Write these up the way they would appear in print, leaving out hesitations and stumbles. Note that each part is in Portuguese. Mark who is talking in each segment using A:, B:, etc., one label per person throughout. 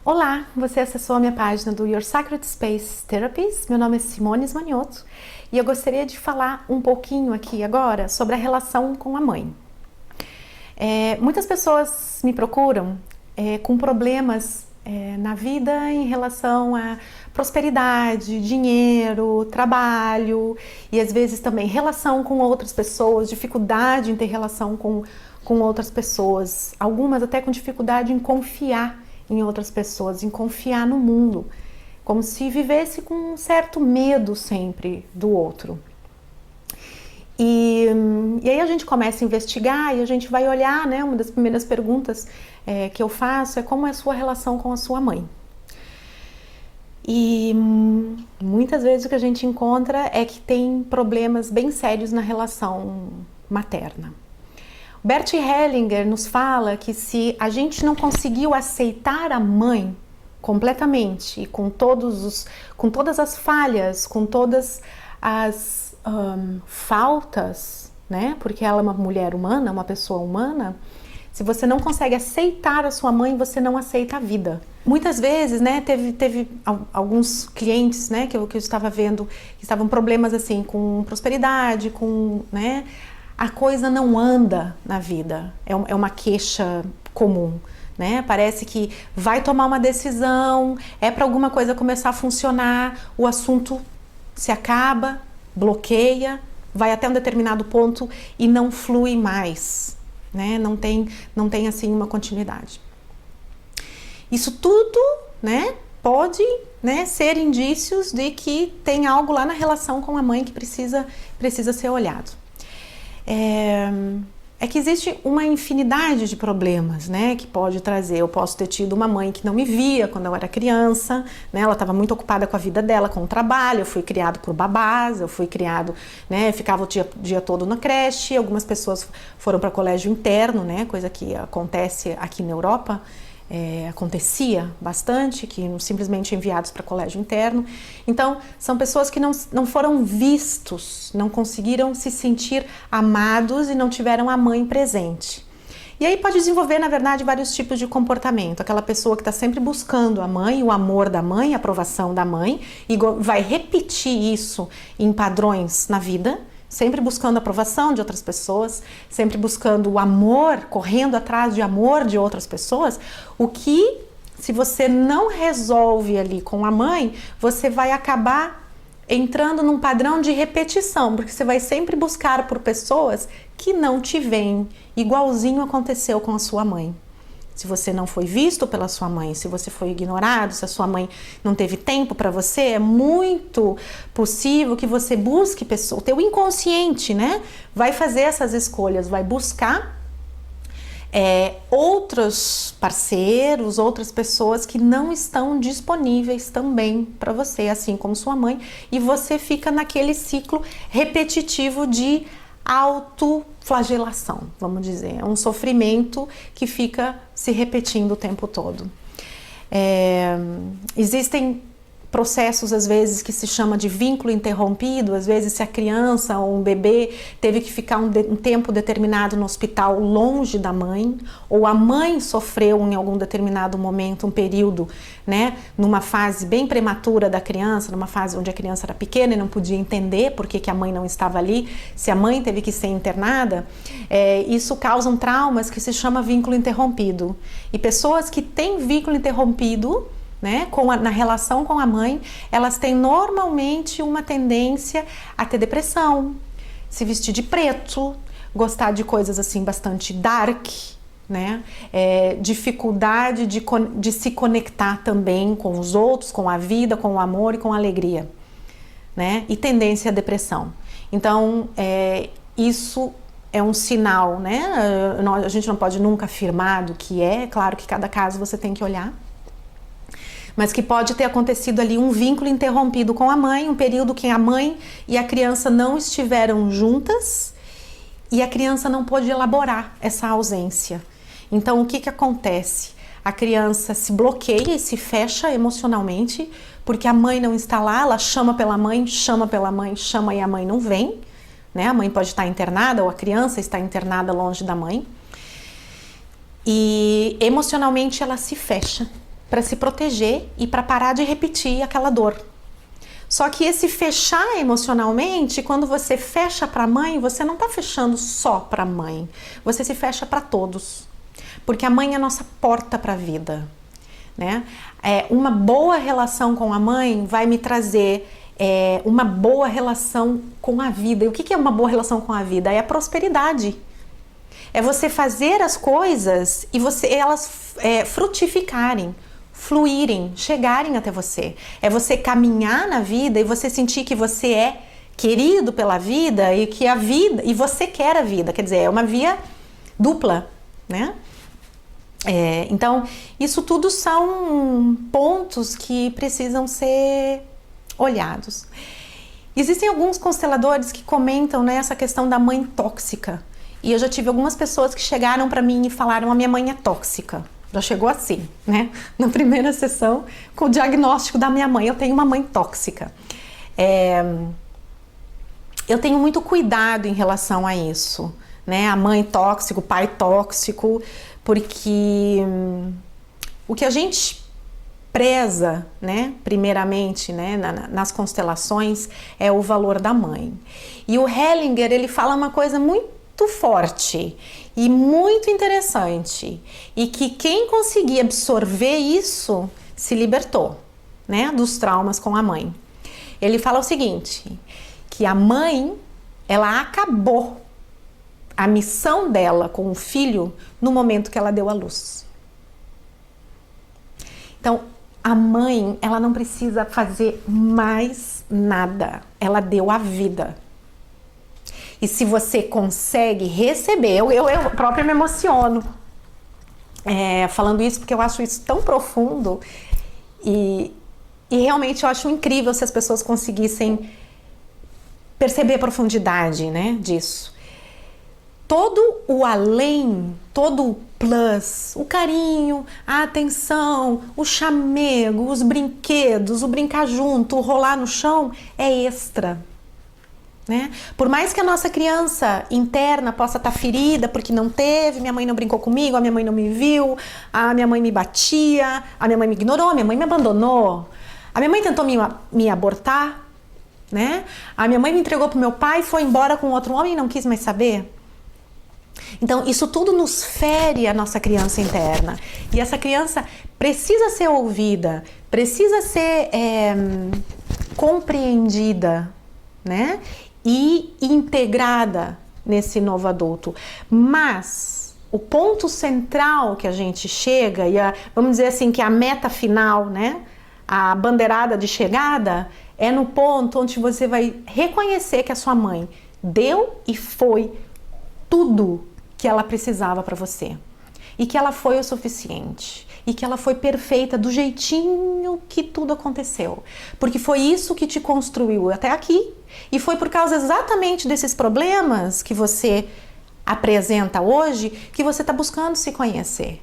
A: Olá, você acessou a minha página do Your Sacred Space Therapies. Meu nome é Simone Esmanioto e eu gostaria de falar um pouquinho aqui agora sobre a relação com a mãe. Muitas pessoas me procuram com problemas na vida em relação a prosperidade, dinheiro, trabalho e às vezes também relação com outras pessoas, dificuldade em ter relação com outras pessoas, algumas até com dificuldade em confiar em outras pessoas, em confiar no mundo, como se vivesse com um certo medo sempre do outro. E aí a gente começa a investigar e a gente vai olhar, né? Uma das primeiras perguntas que eu faço é como é a sua relação com a sua mãe. E muitas vezes o que a gente encontra é que tem problemas bem sérios na relação materna. Bert Hellinger nos fala que se a gente não conseguiu aceitar a mãe completamente e com todas as falhas, com todas as faltas, né? Porque ela é uma mulher humana, uma pessoa humana. Se você não consegue aceitar a sua mãe, você não aceita a vida. Muitas vezes, né, teve alguns clientes, né, que eu estava vendo que estavam problemas assim com prosperidade, com, né, a coisa não anda na vida, é uma queixa comum, né? Parece que vai tomar uma decisão, é para alguma coisa começar a funcionar, o assunto se acaba, bloqueia, vai até um determinado ponto e não flui mais, né? Não tem assim uma continuidade. Isso tudo, né, pode, né, ser indícios de que tem algo lá na relação com a mãe que precisa ser olhado. É que existe uma infinidade de problemas, né, que pode trazer. Eu posso ter tido uma mãe que não me via quando eu era criança, né, ela estava muito ocupada com a vida dela, com o trabalho. Eu fui criado por babás, eu fui criado, né, ficava o dia todo na creche. Algumas pessoas foram para colégio interno, né, coisa que acontece aqui na Europa. Acontecia bastante, que simplesmente enviados para colégio interno. Então, são pessoas que não foram vistos, não conseguiram se sentir amados e não tiveram a mãe presente. E aí pode desenvolver, na verdade, vários tipos de comportamento. Aquela pessoa que está sempre buscando a mãe, o amor da mãe, a aprovação da mãe, e vai repetir isso em padrões na vida, sempre buscando a aprovação de outras pessoas, sempre buscando o amor, correndo atrás de amor de outras pessoas, o que, se você não resolve ali com a mãe, você vai acabar entrando num padrão de repetição, porque você vai sempre buscar por pessoas que não te veem, igualzinho aconteceu com a sua mãe. Se você não foi visto pela sua mãe, se você foi ignorado, se a sua mãe não teve tempo para você, é muito possível que você busque pessoas. O teu inconsciente, né, vai fazer essas escolhas, vai buscar outros parceiros, outras pessoas que não estão disponíveis também para você, assim como sua mãe, e você fica naquele ciclo repetitivo de autoflagelação, vamos dizer. É um sofrimento que fica se repetindo o tempo todo. Existem processos, às vezes, que se chama de vínculo interrompido. Às vezes, se a criança ou um bebê teve que ficar um tempo determinado no hospital longe da mãe, ou a mãe sofreu em algum determinado momento, um período, né, numa fase bem prematura da criança, numa fase onde a criança era pequena e não podia entender por que a mãe não estava ali, se a mãe teve que ser internada, isso causa traumas que se chama vínculo interrompido. E pessoas que têm vínculo interrompido, né, na relação com a mãe, elas têm normalmente uma tendência a ter depressão, se vestir de preto, gostar de coisas assim bastante dark, né, dificuldade de se conectar também com os outros, com a vida, com o amor e com a alegria, né, e tendência à depressão. Então, isso é um sinal, né, a gente não pode nunca afirmar do que é, claro que cada caso você tem que olhar, mas que pode ter acontecido ali um vínculo interrompido com a mãe, um período que a mãe e a criança não estiveram juntas e a criança não pôde elaborar essa ausência. Então, o que acontece? A criança se bloqueia e se fecha emocionalmente porque a mãe não está lá, ela chama pela mãe, chama e a mãe não vem, né? A mãe pode estar internada ou a criança está internada longe da mãe. E emocionalmente ela se fecha. para se proteger e para parar de repetir aquela dor. Só que esse fechar emocionalmente, quando você fecha para a mãe, você não está fechando só para a mãe, você se fecha para todos, porque a mãe é a nossa porta para a vida, né? Uma boa relação com a mãe vai me trazer uma boa relação com a vida. E o que é uma boa relação com a vida? É a prosperidade. É você fazer as coisas e elas frutificarem, fluírem, chegarem até você. É você caminhar na vida e você sentir que você é querido pela vida e que a vida, e você quer a vida. Quer dizer, é uma via dupla, né? Então, isso tudo são pontos que precisam ser olhados. Existem alguns consteladores que comentam, né, essa questão da mãe tóxica. E eu já tive algumas pessoas que chegaram para mim e falaram: a minha mãe é tóxica. Já chegou assim, né? Na primeira sessão, com o diagnóstico da minha mãe, eu tenho uma mãe tóxica. Eu tenho muito cuidado em relação a isso, né? A mãe tóxica, o pai tóxico, porque o que a gente preza, né, primeiramente, né, nas constelações, é o valor da mãe. E o Hellinger, ele fala uma coisa muito forte e muito interessante, e que quem conseguir absorver isso se libertou, né, dos traumas com a mãe. Ele fala o seguinte, que a mãe, ela acabou a missão dela com o filho no momento que ela deu à luz. Então, a mãe, ela não precisa fazer mais nada. Ela deu a vida. E se você consegue receber, eu própria me emociono falando isso, porque eu acho isso tão profundo e realmente eu acho incrível se as pessoas conseguissem perceber a profundidade, né, disso. Todo o além, todo o plus, o carinho, a atenção, o chamego, os brinquedos, o brincar junto, o rolar no chão é extra, né? Por mais que a nossa criança interna possa estar ferida porque não teve, minha mãe não brincou comigo, a minha mãe não me viu, a minha mãe me batia, a minha mãe me ignorou, a minha mãe me abandonou, a minha mãe tentou me abortar, né? A minha mãe me entregou pro meu pai, foi embora com outro homem e não quis mais saber. Então, isso tudo nos fere a nossa criança interna. E essa criança precisa ser ouvida, precisa ser compreendida, né? E integrada nesse novo adulto. Mas o ponto central que a gente chega, vamos dizer assim, que a meta final, né? A bandeirada de chegada, é no ponto onde você vai reconhecer que a sua mãe deu e foi tudo que ela precisava para você, e que ela foi o suficiente, e que ela foi perfeita do jeitinho que tudo aconteceu, porque foi isso que te construiu até aqui, e foi por causa exatamente desses problemas que você apresenta hoje que você está buscando se conhecer.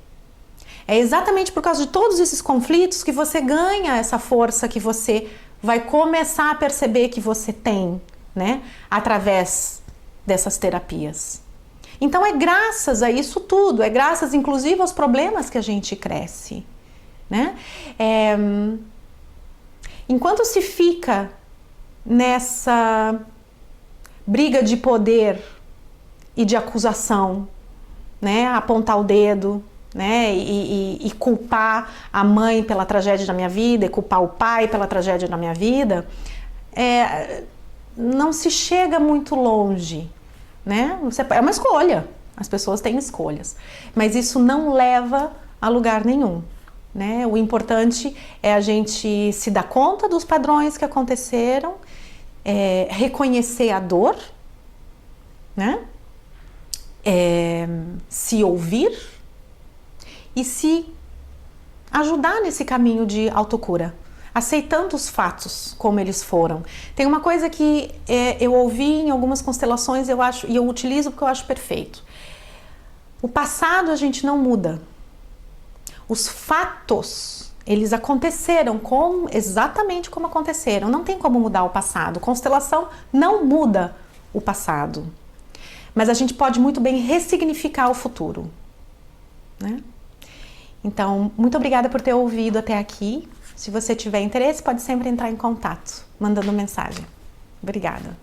A: É exatamente por causa de todos esses conflitos que você ganha essa força que você vai começar a perceber que você tem, né, através dessas terapias. Então é graças a isso tudo, é graças inclusive aos problemas que a gente cresce, né? Enquanto se fica nessa briga de poder e de acusação, né? Apontar o dedo, né? E culpar a mãe pela tragédia da minha vida, e culpar o pai pela tragédia da minha vida, não se chega muito longe, né? É uma escolha, as pessoas têm escolhas, mas isso não leva a lugar nenhum, né? O importante é a gente se dar conta dos padrões que aconteceram, reconhecer a dor, né? Se ouvir e se ajudar nesse caminho de autocura, aceitando os fatos como eles foram. Tem uma coisa que eu ouvi em algumas constelações, eu acho, e eu utilizo porque eu acho perfeito. O passado a gente não muda. Os fatos, eles aconteceram exatamente como aconteceram. Não tem como mudar o passado. Constelação não muda o passado. Mas a gente pode muito bem ressignificar o futuro, né? Então, muito obrigada por ter ouvido até aqui. Se você tiver interesse, pode sempre entrar em contato, mandando mensagem. Obrigada.